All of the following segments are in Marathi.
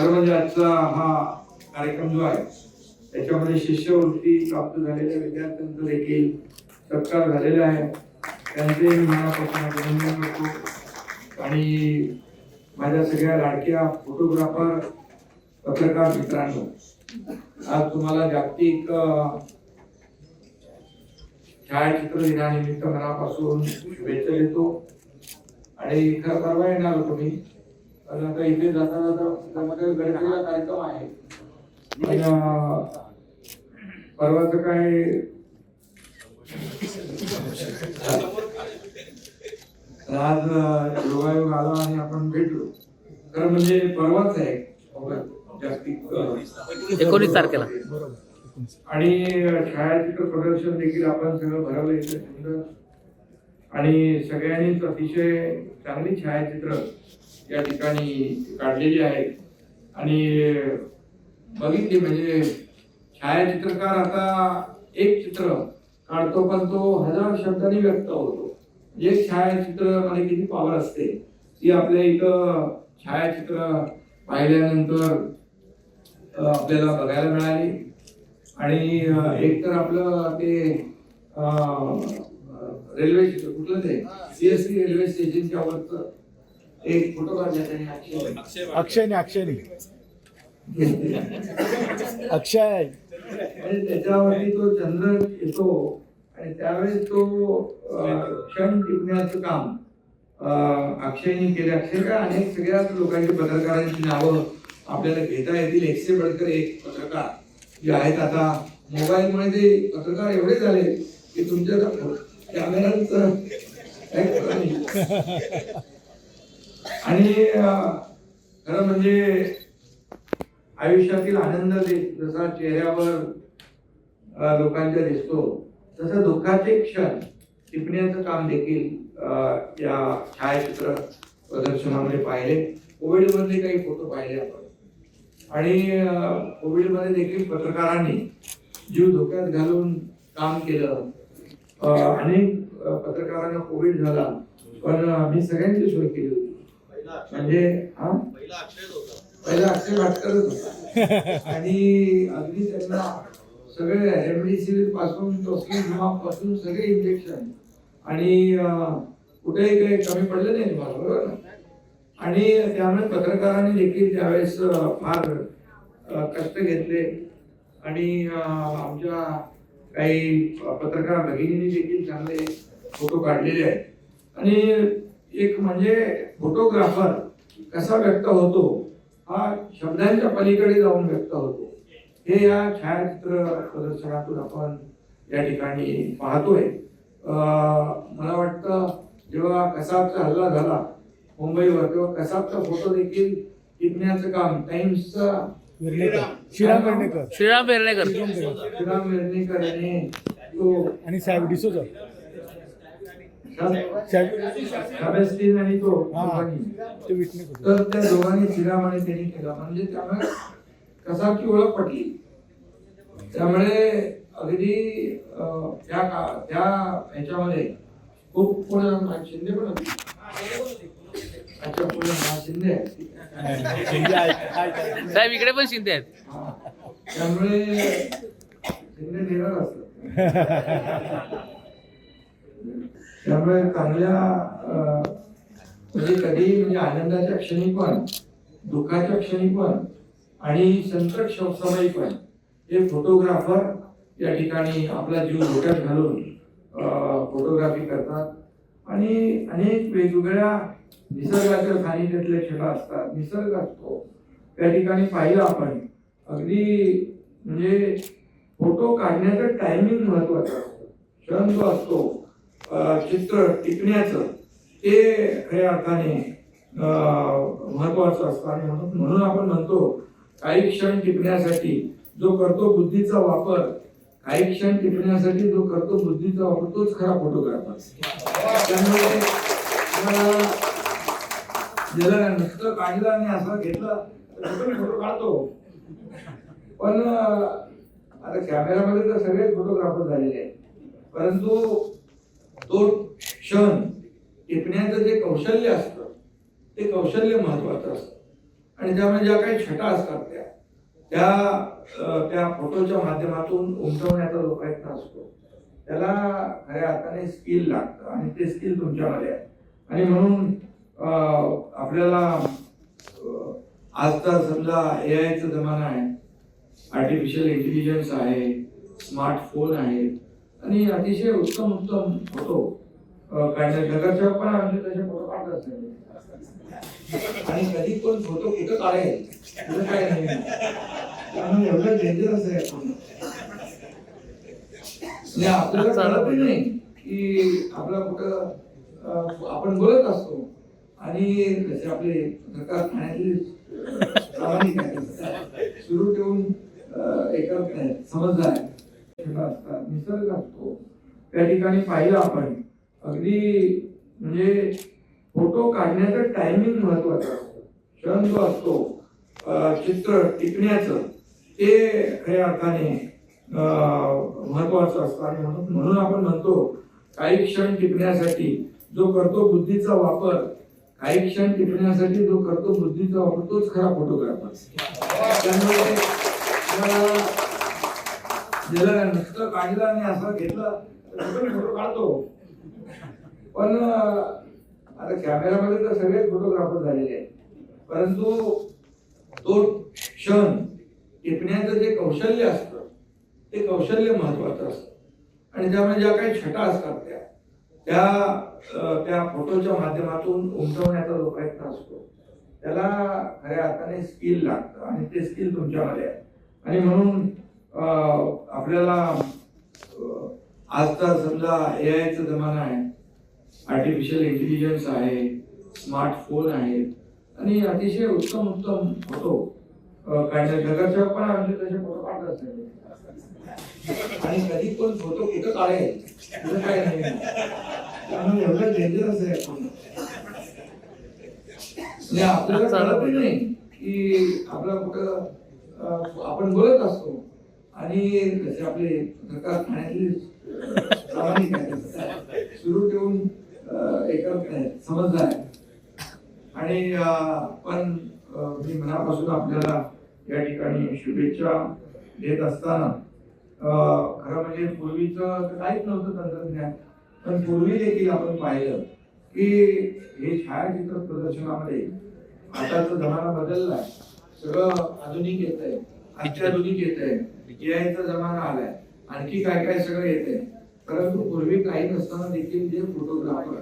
खरं म्हणजे आजचा हा कार्यक्रम जो आहे त्याच्यामध्ये शिष्यवृत्ती प्राप्त झालेल्या विद्यार्थ्यांचा देखील सत्कार झालेला आहे. त्यांचे मी मनापासून अभिनंदन करतो. आणि माझ्या सगळ्या लाडक्या फोटोग्राफर पत्रकार मित्रांनो, आज तुम्हाला जागतिक छायाचित्र दिनानिमित्त मनापासून शुभेच्छा देतो. आणि खरं परवा येणार होतो मी, पण आता इथे जाता जाता गणपतीचा कार्यक्रम आहे. परवाचं काय आज योगायोग आला आणि आपण भेटलो. खरं म्हणजे परवाच आहे जागतिक 19 तारखेला. आणि छायाचित्र प्रदर्शन देखील आपण सगळं भरवलं इथे सुंदर. आणि सगळ्यांनीच अतिशय चांगली छायाचित्र या ठिकाणी काढलेली आहेत. आणि बघितली म्हणजे छायाचित्रकार आता एक चित्र काढतो पण तो हजार शब्दांनी व्यक्त होतो. एक छायाचित्र मध्ये किती पॉवर असते ती आपल्या इथं छायाचित्र पाहिल्यानंतर आपल्याला बघायला मिळाली. आणि एक तर आपलं ते रेल्वे कुठलं ते सीएसटी रेल्वे स्टेशनच्या वरचं एक फोटो काढला त्याने अक्षय आणि त्याच्यावरती तो चंद्र येतो आणि त्यावेळेस तो क्षण टिपण्याचं काम अक्षयने केले. अक्षय का अनेक सगळ्याच लोकांची पत्रकारांची नावं आपल्याला घेता येतील. 100 बडकर एक पत्रकार जे आहेत. आता मोबाईलमुळे ते पत्रकार एवढे झाले की तुमच्या कॅमेराच आणि खरं म्हणजे आयुष्यातील आनंद जसा चेहऱ्यावर लोकांच्या दिसतो तसं दुःखाचे क्षण टिपण्याचं काम देखील या छायाचित्र प्रदर्शनामध्ये पाहिले. कोविड मध्ये काही फोटो पाहिले आपण. आणि कोविड मध्ये देखील पत्रकारांनी जीव धोक्यात घालून काम केलं. अनेक पत्रकारांना कोविड झाला पण मी सगळ्यांची सोय केली होती. म्हणजे पहिला अक्षय भाटकरच होता आणि अगदी त्यांना सगळे रेमडेसिवीर पासून पासून सगळे इंजेक्शन आणि कुठेही काही कमी पडलं नाही तुम्हाला, बरोबर ना. आणि त्यामुळे पत्रकारांनी देखील त्यावेळेस फार कष्ट घेतले. आणि आमच्या काही पत्रकार भगिनींनी देखील चांगले फोटो काढलेले आहेत. आणि एक म्हणजे फोटोग्राफर कसा व्यक्त होतो हा शब्दांच्या पलीकडे जाऊन व्यक्त होतो हे या छायाचित्र प्रदर्शनातून आपण या ठिकाणी पाहतोय. मला वाटतं जेव्हा कसाबचा हल्ला झाला मुंबईवर तेव्हा कसाबचा फोटो देखील टिपण्याचं काम टाइम्सचा श्रीराम वेर्णेकर यांनी तो आणि साहेब डिसोजा आणि तो तर त्या दोघांनी श्रीराम आणि त्यांनी केला. म्हणजे त्यामुळे कसाबची ओळख पटली. त्यामुळे अगदी त्या ह्याच्यामध्ये खूप पुढे शिंदे पण होती. अच्छा पुढे शिंदे साहेब इकडे पण शिंदे आहेत. त्यामुळे शिंदे देणार असत. त्यामुळे चांगल्या म्हणजे कधी म्हणजे आनंदाच्या क्षणी पण दुःखाच्या क्षणी पण आणि संकट समयी पण हे फोटोग्राफर या ठिकाणी आपला जीव धोक्यात घालून फोटोग्राफी करतात. आणि अनेक वेगवेगळ्या निसर्गाच्या सानिध्यातले क्षण असतात. निसर्ग असतो त्या ठिकाणी पाहिलं आपण अगदी म्हणजे फोटो काढण्याचं टायमिंग महत्वाचं असतं. क्षण जो असतो चित्र टिपण्याचं ते खऱ्या अर्थाने महत्वाचं असतं. आणि म्हणून आपण म्हणतो काही क्षण टिपण्यासाठी जो करतो बुद्धीचा वापर, काही क्षण टिपण्यासाठी जो करतो बुद्धीचा वापर तोच खरा फोटोग्राफर. त्यामुळे ज्याला नुसतं काढलं आणि असं घेतलं फोटो काढतो. पण आता कॅमेरामध्ये तर सगळेच फोटोग्राफर झालेले आहेत. परंतु तो क्षण टिपण्याचं जे कौशल्य असतं ते कौशल्य महत्वाचं असतं. आणि त्यामुळे ज्या काही छटा असतात त्या फोटोच्या माध्यमातून उमटवण्याचा जो प्रयत्न असतो त्याला खऱ्या अर्थाने स्किल लागतं आणि ते स्किल तुमच्यामध्ये आहे. आणि म्हणून आपल्याला आजचा समजा AI चा जमाना आहे, आर्टिफिशियल इंटेलिजन्स आहे, स्मार्टफोन आहे आणि अतिशय उत्तम उत्तम फोटो काढण्यात नगरच्या पण आमचे तसे फोटो काढत नाही. आणि कधी कोण फोटो कुठं काढेल तुझं काय नाही, त्यामुळे एवढं डेंजरस आहे आपण. म्हणजे आपल्याला कळत नाही की आपला कुठं आपण बोलत असतो आणि जसे आपले प्रकार खाण्याची प्रामाणिक आहे सुरू ठेवून एकच नाही समजदार असतात, निसर्ग असतो त्या ठिकाणी पाहिलं आपण अगदी म्हणजे फोटो काढण्याचं टायमिंग महत्वाचं असतं, क्षण जो असतो चित्र टिकण्याचं ते खऱ्या अर्थाने महत्वाचं असतं. आणि म्हणून आपण म्हणतो काही क्षण टिकण्यासाठी जो करतो बुद्धीचा वापर, काही क्षण टिकण्यासाठी जो करतो बुद्धीचा वापर तोच खरा फोटोग्राफर. त्यामुळे ज्याला नुसतं काढलं आणि असं घेतलं तर फोटो काढतो, पण आता कॅमेरामध्ये तर सगळे फोटोग्राफर झालेले आहेत, परंतु तो क्षण टिपण्याचं जे कौशल्य असतं ते कौशल्य महत्वाचं असतं. आणि त्यामुळे ज्या काही छटा असतात त्या फोटोच्या माध्यमातून उमटवण्याचा जो प्रयत्न असतो त्याला खऱ्या अर्थाने स्किल लागतं आणि ते स्किल तुमच्यामध्ये आहे. आणि म्हणून आपल्याला आजचा समजा AI चा जमाना आहे, आर्टिफिशियल इंटेलिजन्स आहे, स्मार्टफोन आहे आणि अतिशय उत्तम उत्तम फोटो काढण्यात नगरच्या पण आमचे तसे फोटो काढत नाही. आणि कधी कोण फोटो कुठं काढेल तुझं काय नाही, त्यामुळे एवढं डेंजरस आहे आपण. म्हणजे आपल्याला कळत नाही की आपला कुठं आपण बोलत असतो आणि जसे आपले प्रकार खाण्यातली प्रामाणिक आहे सुरू ठेवून एकच नाही समजदार आहे. आणि पण मी मनापासून आपल्याला या ठिकाणी शुभेच्छा देत असताना खरं म्हणजे पूर्वीचं काहीच नव्हतं तंत्रज्ञान, पण पूर्वी देखील आपण पाहिलं की हे छायाचित्र प्रदर्शनामध्ये आताचा जमाना बदललाय, सगळं आधुनिक येत आहे, अत्याधुनिक येत आहे, AI चा जमाना आलाय, आणखी काय काय सगळं येत आहे. परंतु पूर्वी काही नसताना देखील जे फोटोग्राफर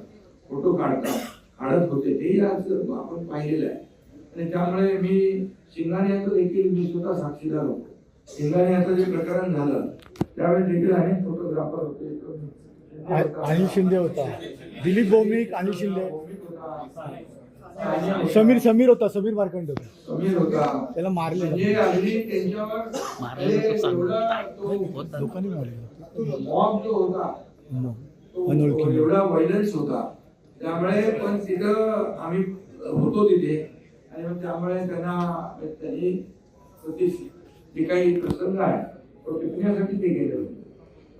फोटो काढत होते ते आज आपण पाहिलेलं आहे. आणि त्यामुळे मी शिंगाण्याचं देखील मी स्वतः साक्षीदार होतो. शिंगाण्याचं जे प्रकरण झालं त्यावेळेस देखील अनेक फोटोग्राफर होते. अनिल शिंदे होता, दिलीप भौमिक, अनिल शिंदे, समीर होता, समीर मार्कंड होता, त्याला मारले म्हणजे अगदी त्यांच्यावर लोकांनी मारले. मॉब जो होता तो एवढा व्हायलन्स होता. त्यामुळे पण तिथं आम्ही होतो तिथे आणि मग त्यामुळे त्यांनी जे काही प्रसंग आहे तो टिपण्यासाठी ते गेले होते,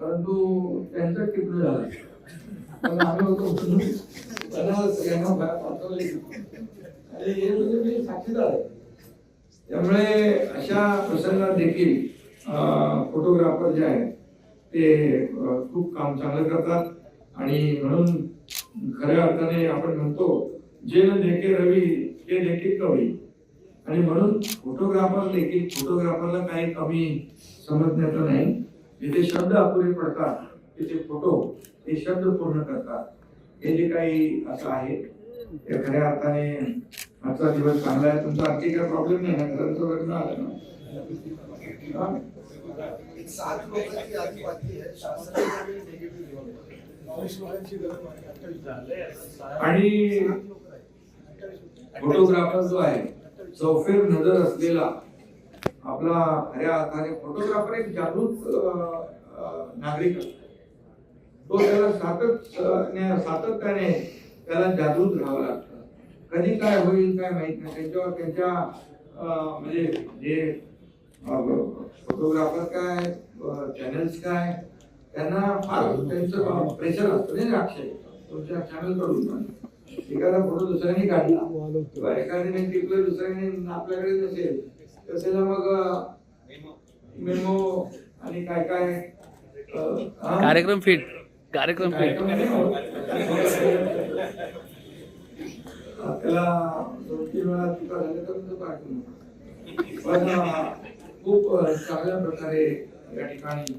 परंतु त्यांचं टिपणं झालं. पण आम्ही होतो सगळ्यांना पाठवले आणि हे म्हणजे मी साक्षीदार आहे. त्यामुळे अशा प्रसंगात देखील फोटोग्राफर जे आहेत ते खूप काम चांगलं करतात. आणि म्हणून खऱ्या अर्थाने आपण म्हणतो जे न देखे रवी ते देखे कवी. आणि म्हणून फोटोग्राफरला काही कमी समजण्याचं नाही. जिथे शब्द अपुरे पडतात तिथे फोटो ते शब्द पूर्ण करतात. हे जे काही असं आहे ते खऱ्या अर्थाने आजचा दिवस चांगला आहे. तुमचा आणखी काही प्रॉब्लेम नाही ना, घरांचं लग्न आलं ना. आणि फोटोग्राफर जो आहे चौफेर नजर असलेला आपला खऱ्या अर्थाने फोटोग्राफर एक जागृत नागरिक असतो. तो त्याला सातत्याने त्याला जागृत राहावं लागतं. कधी काय होईल काय माहित नाही. त्यांच्या म्हणजे जे फोटोग्राफर काय चॅनल्स काय त्यांना फार त्यांचं प्रेशर असतं नाही अक्षय तुमच्या चॅनल कडून एखादा फोटो दुसऱ्याने काढला वाढवतो. किंवा एखाद्याने टिपलं दुसऱ्याने आपल्याकडे नसेल तर त्याला मग मेमो आणि काय काय कार्यक्रम फिट कार्यक्रम फिट त्याला 2-3 वेळा चुका झाल्या तर तो पाठवून पण खूप चांगल्या प्रकारे या ठिकाणी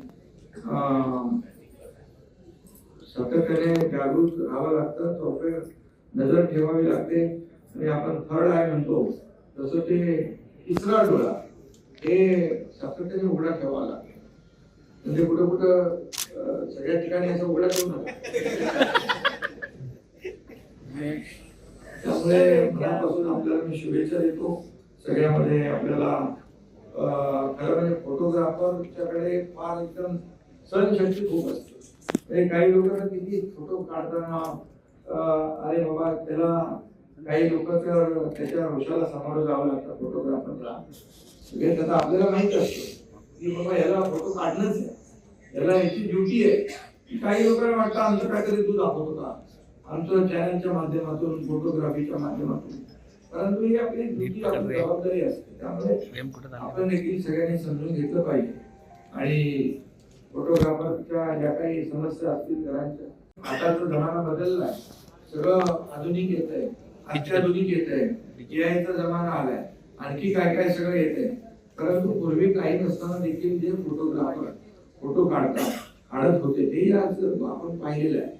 सातत्याने जागृत राहावं लागतं, चौफेर नजर ठेवावी लागते आणि आपण थर्ड आय म्हणतो जसं ते तिसरा डोळा हे सातत्याने उघडा ठेवावा लागतो. म्हणजे कुठं कुठं सगळ्या ठिकाणी असं उघडा ठेवू नका. त्यामुळे मनापासून आपल्याला मी शुभेच्छा देतो. सगळ्यामध्ये आपल्याला खरं म्हणजे फोटोग्राफरच्याकडे फार एकदम सहनशक्ती खूप असते. म्हणजे काही लोकांना किती फोटो काढताना अरे बाबा त्याला काही लोक तर त्याच्या रोषाला सामोरं जावं लागतं फोटोग्राफरला. सगळे त्याचा आपल्याला माहित असतं की बाबा याला फोटो काढणंच आहे, याला याची ड्युटी आहे. काही लोकांना वाटतं आमचं काहीतरी तू दाखवत होता आमच्या चॅनलच्या माध्यमातून फोटोग्राफीच्या माध्यमातून, परंतु ही आपली ड्युटी आपली जबाबदारी असते. त्यामुळे आपण देखील सगळ्यांनी समजून घेतलं पाहिजे आणि फोटोग्राफरच्या ज्या काही समस्या असतील घरांच्या, आताचा जमाना बदललाय, सगळं आधुनिक येत आहे, अत्याधुनिक येत आहे, एआयचा जमाना आलाय, आणखी काय काय सगळं येत आहे. परंतु पूर्वी काही नसताना देखील जे फोटोग्राफर फोटो काढत होते तेही आज आपण पाहिलेलं आहे.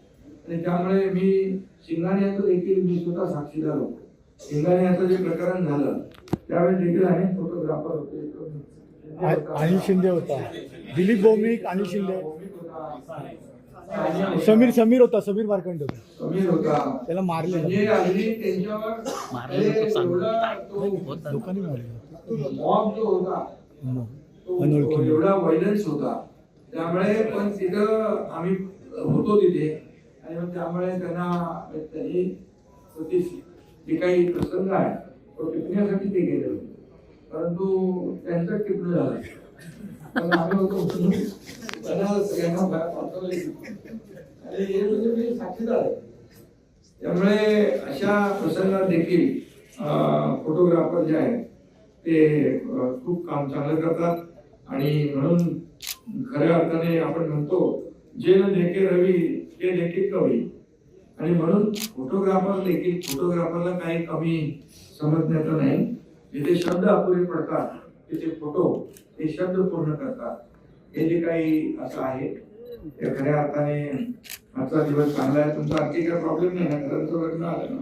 आणि त्यामुळे मी शिंगाण्याचं देखील मी स्वतः साक्षीदार होतो. शिंगाण्याचं जे प्रकरण झालं त्यावेळेस देखील अनेक फोटोग्राफर होते. अनिल शिंदे होता, दिलीप भौमिक, अनिल शिंदे, समीर होता, समीर मार्कंडे होता. समीर होता, त्याला मारले. म्हणजे अगदी त्यांच्यावर लोकांनी मारले. मॉब जो होता तो एवढा व्हायलन्स होता. त्यामुळे पण तिथं आम्ही होतो तिथे आणि मग त्यामुळे त्यांनी जे काही प्रसंग आहे तो टिपण्यासाठी ते गेले होते, परंतु त्यांचं टिपणं झालं. पण आम्ही होतो त्यांना सगळ्यांना पाठवले आणि हे म्हणजे मी साक्षीदार आहे. त्यामुळे अशा प्रसंगात देखील फोटोग्राफर जे आहेत ते खूप काम चांगलं करतात आणि म्हणून खऱ्या अर्थाने आपण म्हणतो जे न देखे रवी ते देखे कवी. आणि म्हणून फोटोग्राफरला काही कमी समजण्याचं नाही. जिथे शब्द अपुरे पडतात तिथे फोटो हे शब्द पूर्ण करतात. हे जे काही असं आहे ते खऱ्या अर्थाने आजचा दिवस चांगला आहे. तुमचा आणखी काही प्रॉब्लेम नाही ना, घराचं लग्न आलं ना.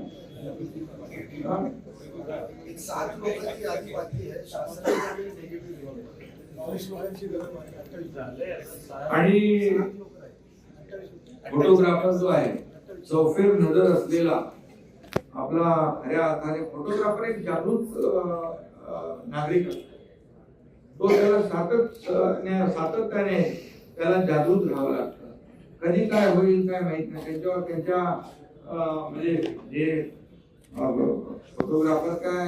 आणि फोटोग्राफर जो आहे चौफेर नजर असलेला आपला खऱ्या अर्थाने फोटोग्राफर एक जागृत नागरिक असतो. तो त्याला सातत्याने त्याला जागृत राहावं लागतं. कधी काय होईल काय माहित नाही. त्यांच्या म्हणजे जे फोटोग्राफर काय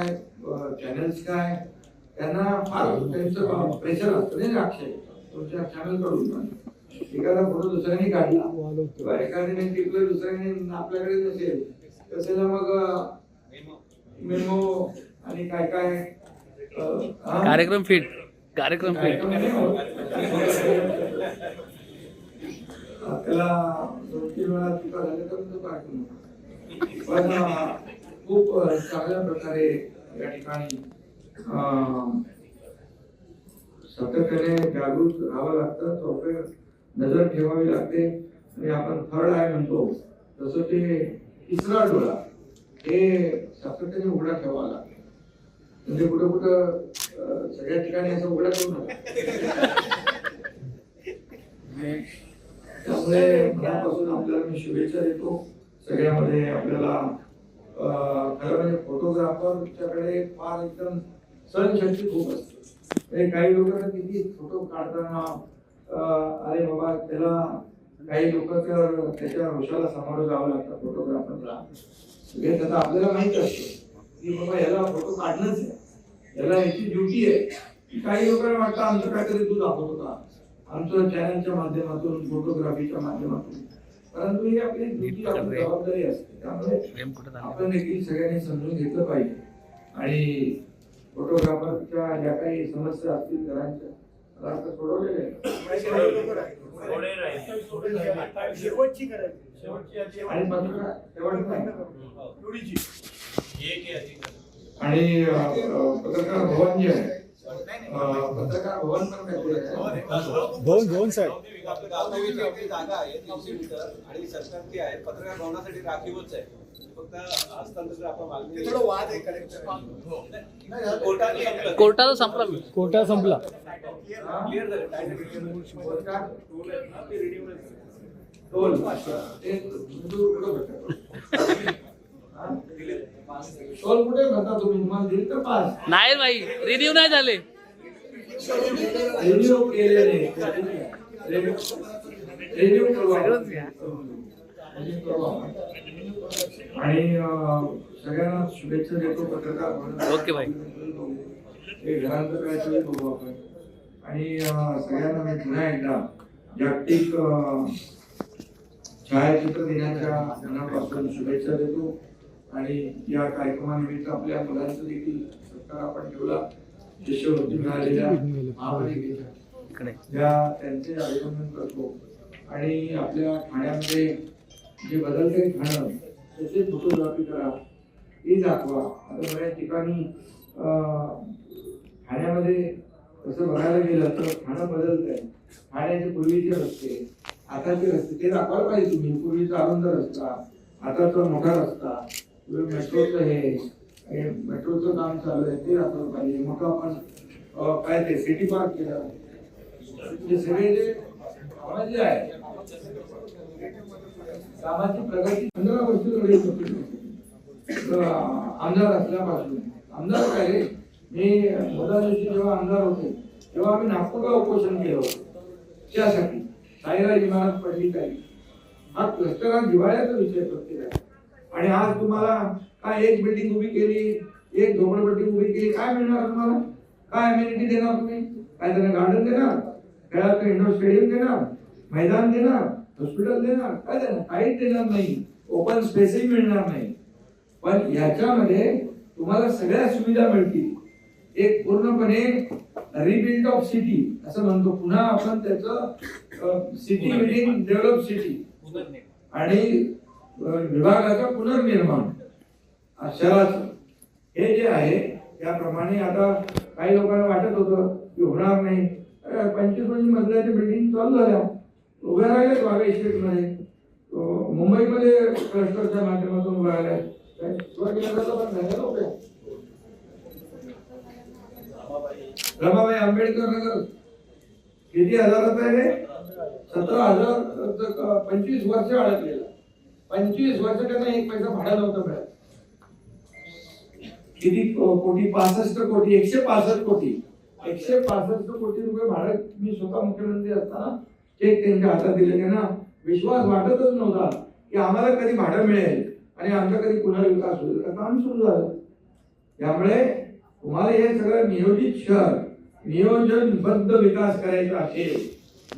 चॅनल्स काय त्यांना फार त्यांचं प्रेशर असतं नाही. अक्षय तुमच्या चॅनल कडून एखादा फोटो दुसऱ्याने काढला किंवा एखाद्याने टिपलं दुसऱ्याने आपल्याकडे नसेल तर त्याला मग मेमो आणि काय काय कार्यक्रम फिट कार्यक्रम फिट त्याला 2-3 वेळा चुका झाल्या तर तो पाठवून पण खूप चांगल्या प्रकारे या ठिकाणी सातत्याने जागृत राहावं लागतं, चौफेर नजर ठेवावी लागते आणि आपण थर्ड आय म्हणतो जसं ते तिसरा डोळा हे सातत्याने उघडा ठेवावा लागतो. म्हणजे कुठं कुठं सगळ्या ठिकाणी असं उघडा ठेवू नका. त्यामुळे मनापासून आपल्याला मी शुभेच्छा देतो. सगळ्यामध्ये आपल्याला खरं म्हणजे फोटोग्राफरच्याकडे फार एकदम सहनशक्ती खूप असते. म्हणजे काही लोकांना किती फोटो काढताना अरे बाबा त्याला काही लोक तर त्याच्या रोषाला सामोरं जावं लागतं फोटोग्राफरला. सगळे त्याचा आपल्याला माहित असतं की बाबा याला फोटो काढणंच आहे, याला याची ड्युटी आहे. काही लोकांना वाटतं आमचं काहीतरी तू दाखवत होता आमच्या चॅनलच्या माध्यमातून फोटोग्राफीच्या माध्यमातून, परंतु ही आपली ड्युटी, आपली जबाबदारी असते. त्यामुळे प्रेम कुठं झालं? आपण देखील सगळ्यांनी समजून घेतलं पाहिजे. आणि फोटोग्राफरच्या ज्या काही समस्या असतील घरांच्या, मला आता सोडवलेल्या आहेत. आणि पत्रकार शेवट नाही. आणि पत्रकार भवन जे आहे, पत्रकार भवन पण काय दोन साहेब आपल्या गावची वेगळी जागा आहे 300 मीटर आणि सरकारची आहे. पत्रकार भवनासाठी राखीवच आहे. फक्त हस्तांतर आपण मागणी थोडं वाद आहे. कोर्टाला संपला मी. कोटा संपला. क्लिअर झालं. टोल ते टोल कुठे भरता तुम्ही? तुम्हाला दिली तर पास. नाही भाई, रिन्यू नाही झाले. रिन्यू केलेले रिन्यू करू आणि सगळ्यांना शुभेच्छा देतो. पत्रकार ओके भाई. हे घरांचं काय बघू आपण. आणि सगळ्यांना मी पुन्हा एकदा जागतिक छायाचित्र दिनाच्या मनापासून शुभेच्छा देतो. आणि या कार्यक्रमानिमित्त आपल्या मुलांचं देखील सत्कार आपण ठेवला. शिष्यवृत्ती मिळालेल्या महापालिकेच्या या त्यांचे अभिनंदन करतो. आणि आपल्या ठाण्यामध्ये जे बदलते ठाणं त्याचे फोटोग्राफी करा, हे दाखवा. आता बऱ्याच ठिकाणी ठाण्यामध्ये तसं बघायला गेलं तर ठाणं बदलत आहे. ठाण्याचे पूर्वीचे रस्ते, आताचे रस्ते ते दाखवायला पाहिजे तुम्ही. पूर्वीचा अरुंद रस्ता, आताचा मोठा रस्ता, मेट्रोचं हे मेट्रोचं काम चालू आहे ते दाखवलं पाहिजे. मग आपण काय ते सिटी पार्क केलं, हे सगळे जे जे आहे कामाची प्रगती 15 वर्ष झाली आमदार असल्यापासून. आमदार काय रे, मी मोदा दिवशी जेव्हा आमदार होते तेव्हा आम्ही नागपूरला उपोषण केलं होतं. त्यासाठी साईराज इमारत पडली काही. हा क्लस्टर हा जिव्हाळ्याचा विषय प्रत्येक. आणि आज तुम्हाला काय एक बिल्डिंग उभी केली, एक झोपडपट्टी उभी केली, काय मिळणार तुम्हाला? काय अम्युनिटी देणार तुम्ही? काय त्यांना गार्डन देणार, खेळाचं इंडोर स्टेडियम देणार, मैदान देणार, हॉस्पिटल देणार? काय देणार? काहीच देणार नाही. ओपन स्पेसही मिळणार नाही. पण याच्यामध्ये तुम्हाला सगळ्या सुविधा मिळतील. एक पूर्णपणे रिबिल्ड ऑफ सिटी असं म्हणतो. पुन्हा आपण त्याचं सिटी बिल्डिंग, डेव्हलप सिटी आणि विभागाचं पुनर्निर्माण शहराचं हे जे आहे त्याप्रमाणे. आता काही लोकांना वाटत होतं की होणार नाही. 25 मजल्याच्या बिल्डिंग चालू झाल्या, उभ्या राहिल्यात वाघा इस्टेटमध्ये, मुंबईमध्ये क्लस्टरच्या माध्यमातून उभ्या राहिल्या. रमाबाई आंबेडकर नगर किती हजारात आहे? 17,000. 25 वर्ष अडकलेला. 25 वर्ष त्यांना एक पैसा भाडा नव्हतं मिळत. किती कोटी? 65 कोटी. 165 कोटी. 165 कोटी रुपये भाडं मी स्वतः मुख्यमंत्री असताना चेक त्यांच्या हातात दिले. त्यांना विश्वास वाटतच नव्हता की आम्हाला कधी भाडं मिळेल आणि आमचा कधी पुनर्विकास होईल. तर काम सुरू झालं. त्यामुळे तुम्हाला हे सगळं नियोजित शहर, नियोजनबद्ध विकास करायचा असेल,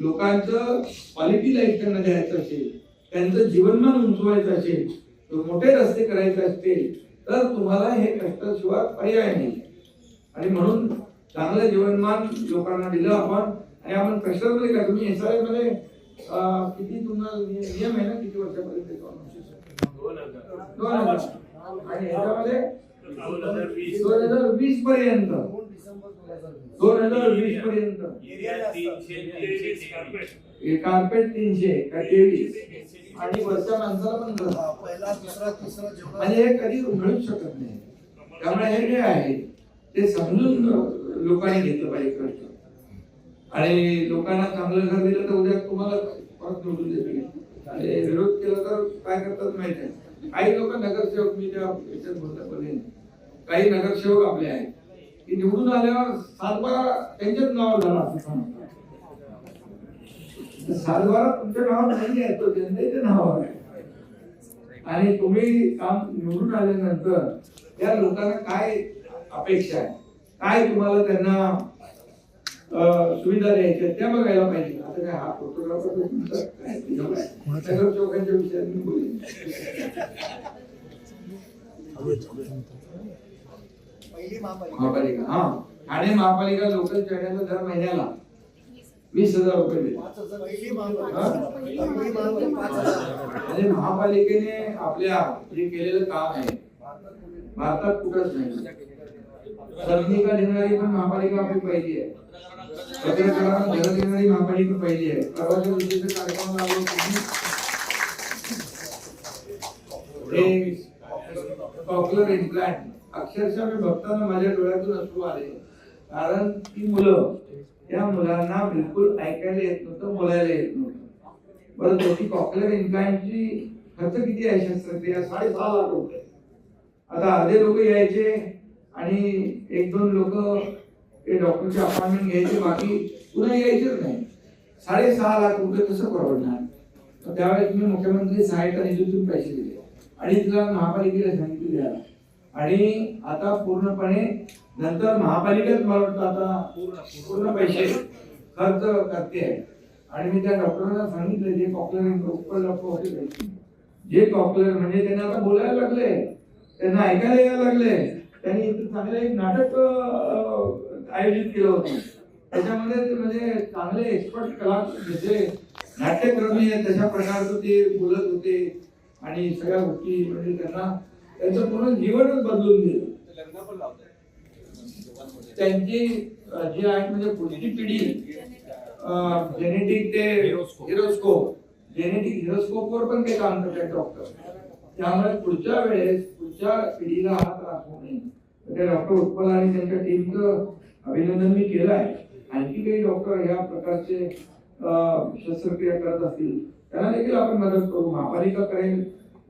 लोकांचं क्वालिटी लाईफ त्यांना द्यायचं असेल, त्यांचं जीवनमान उंचवायचं असेल, मोठे रस्ते करायचे असतील, तर तुम्हाला हे कष्टाशिवाय पर्याय नाही. आणि म्हणून चांगलं जीवनमान लोकांना दिलं आपण. आणि आपण कष्टामध्ये का तुम्ही SRA मध्ये किती तुम्हाला नियम आहे ना, किती वर्षापर्यंत 2000 आणि ह्याच्यामध्ये 2020 पर्यंत 2020 पर्यंत कार्पेट 300 का 23 आणि वरच्या माणसाला पण पहिला दुसरा तिसरा म्हणजे हे कधी मिळूच शकत नाही. त्यामुळे हे जे आहे ते समजून लोकांनी घेतलं पाहिजे कष्ट. आणि लोकांना चांगलं घर दिलं तर उद्या तुम्हाला परत निवडून देतील. आणि विरोध केला तर काय करतात माहिती आहे. काही लोक नगरसेवक, मी त्या याच्यात बोलता काही नगरसेवक आपले आहेत की निवडून आल्यावर सातबारा त्यांच्याच नावावर झाला असं सांगतात. सातबारा तुमच्या नावावर नाही आहे, तो जनतेच्या नावावर आहे. आणि तुम्ही काम निवडून आल्यानंतर त्या लोकांना काय अपेक्षा आहे, काय तुम्हाला त्यांना सुविधा द्यायच्या त्या बघायला पाहिजे. आता काय हा फोटोग्राफर नगर चौकांच्या विषयात मी बोलेन. महापालिका ठाणे महापालिका लोकल चढण्याचा दर महिन्याला 20,000 रुपये देते. आणि महापालिकेने आपल्या जे केलेलं काम आहे भारतात कुठंच नाही. संधिका देणारी पण महापालिका आपली पहिली आहे. पत्रकारांना घर देणारी महापालिका पहिली आहे. प्रवासी विशेष कार्यक्रम लागलो कॉकलर इम्प्लांट अक्षरशः मी बघताना माझ्या डोळ्यातून अश्रू आले. कारण ती मुलं त्या मुलांना बिलकुल ऐकायला येत नव्हतं, बोलायला येत नव्हतं. बरं त्याची कॉकलर इम्प्लांटची खर्च किती आहे शस्त्रक्रिया? 6.5 लाख रुपये. आता अर्धे लोक यायचे आणि 1-2 लोक ते डॉक्टरचे अपॉइंटमेंट घ्यायचे, बाकी पुन्हा यायचेच नाही. 6.5 लाख रुपये कसं परवडणार? तर त्यावेळेस मी मुख्यमंत्री सहायता निधीतून पैसे दिले आणि तिला महापालिकेला सांगितले द्यायला. आणि आता पूर्णपणे नंतर महापालिकाच मला वाटतं आता पूर्ण पैसे खर्च करते आहे. आणि मी त्या डॉक्टरांना सांगितलं जे कॉकलर डॉक्टर होते, जे कॉकलर म्हणजे त्यांना आता बोलायला लागले, त्यांना ऐकायला यायला लागले. त्यांनी चांगलं एक नाटक आयोजित केलं होतं. त्याच्यामध्ये म्हणजे चांगले एक्सपर्ट कलाकार जे नाट्यकर्मी आहेत तशा प्रकारचं ते बोलत होते आणि सगळ्या गोष्टी म्हणजे त्यांना त्यांचं पूर्ण जीवनच बदलून गेलं. त्यांची जी आहे म्हणजे पुढची पिढी जेनेटिक ते हिरोस्कोपवर पण ते काम करतात डॉक्टर. त्यामुळे पुढच्या वेळेस पुढच्या पिढीला हा त्रास होऊ नये. त्या डॉक्टर उत्पल आणि त्यांच्या टीमचं अभिनंदन मी केलं आहे. आणखी काही डॉक्टर ह्या प्रकारचे शस्त्रक्रिया करत असतील त्यांना देखील आपण मदत करू. महापालिका करेल,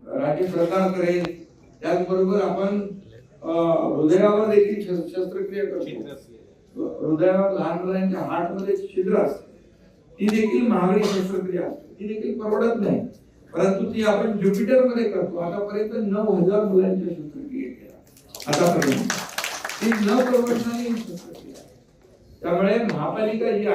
राज्य सरकार करेल. त्याचबरोबर आपण हृदयावर देखील शस्त्रक्रिया करतो. हृदयावर लहान मुलांच्या हार्टमध्ये छिद्र असते, ती देखील महागडी शस्त्रक्रिया असते, ती देखील परवडत नाही. परंतु ती आपण ज्युपिटर मध्ये करतो. आतापर्यंत 9,000 मुलांच्या शस्त्रक्रिया केल्या आतापर्यंत. ती न परवडणारी शस्त्रक्रिया. त्यामुळे महापालिका जी